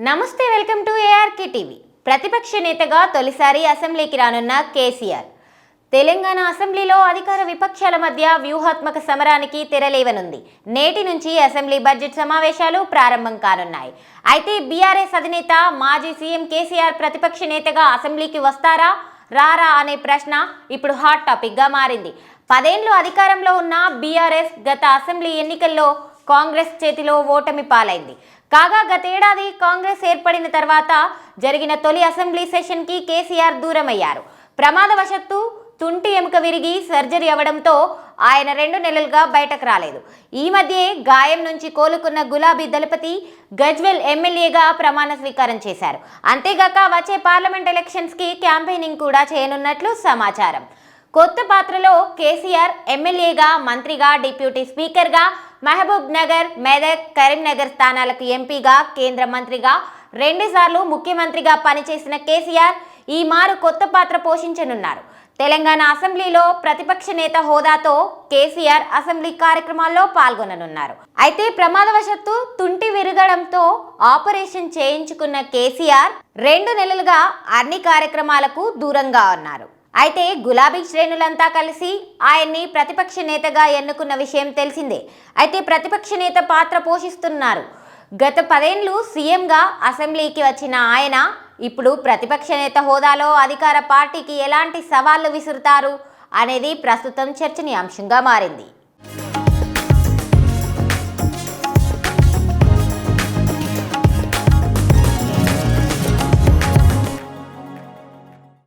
నమస్తే, welcome to ARK TV. ప్రతిపక్ష నేతగా తొలిసారి అసెంబ్లీకి రానున్న కేసీఆర్ తెలంగాణ అసెంబ్లీలో అధికార విపక్షాల మధ్య వ్యూహాత్మక సమరానికి తెరలేవనుంది. నేటి నుంచి అసెంబ్లీ బడ్జెట్ సమావేశాలు ప్రారంభం కానున్నాయి. అయితే బీఆర్ఎస్ అధినేత మాజీ సీఎం కేసీఆర్ ప్రతిపక్ష నేతగా అసెంబ్లీకి వస్తారా రారా అనే ప్రశ్న ఇప్పుడు హాట్ టాపిక్ గా మారింది. 10 ఏళ్లు అధికారంలో ఉన్న బీఆర్ఎస్ గత అసెంబ్లీ ఎన్నికల్లో కాంగ్రెస్ చేతిలో ఓటమి పాలైంది. కాగా గతేడాది కాంగ్రెస్ ఏర్పడిన తర్వాత జరిగిన తొలి అసెంబ్లీ సెషన్కి కేసీఆర్ దూరమయ్యారు. ప్రమాదవశత్తు తుంటి ఎముక విరిగి సర్జరీ అవ్వడంతో ఆయన 2 నెలలుగా బయటకు రాలేదు. ఈ మధ్యే గాయం నుంచి కోలుకున్న గులాబీ దళపతి గజ్వెల్ ఎమ్మెల్యేగా ప్రమాణ స్వీకారం చేశారు. అంతేగాక వచ్చే పార్లమెంట్ ఎలక్షన్స్కి క్యాంపెయినింగ్ కూడా చేయనున్నట్లు సమాచారం. కొత్త పాత్రలో కేసీఆర్ ఎమ్మెల్యేగా, మంత్రిగా, డిప్యూటీ స్పీకర్గా, మహబూబ్ నగర్, మెదక్, కరీంనగర్ స్థానాలకు ఎంపీగా, కేంద్ర మంత్రిగా, 2 సార్లు ముఖ్యమంత్రిగా పనిచేసిన కేసీఆర్ ఈ మారు కొత్త పాత్ర పోషించనున్నారు. తెలంగాణ అసెంబ్లీలో ప్రతిపక్ష నేత హోదాతో కేసీఆర్ అసెంబ్లీ కార్యక్రమాల్లో పాల్గొననున్నారు. అయితే ప్రమాదవశత్తు తుంటి విరగడంతో ఆపరేషన్ చేయించుకున్న కేసీఆర్ 2 నెలలుగా అన్ని కార్యక్రమాలకు దూరంగా ఉన్నారు. అయితే గులాబీ శ్రేణులంతా కలిసి ఆయన్ని ప్రతిపక్ష నేతగా ఎన్నుకున్న విషయం తెలిసిందే. అయితే ప్రతిపక్ష నేత పాత్ర పోషిస్తున్నారు. గత 10 ఏళ్లు సీఎంగా అసెంబ్లీకి వచ్చిన ఆయన ఇప్పుడు ప్రతిపక్ష నేత హోదాలో అధికార పార్టీకి ఎలాంటి సవాళ్లు విసురుతారు అనేది ప్రస్తుతం చర్చనీయాంశంగా మారింది.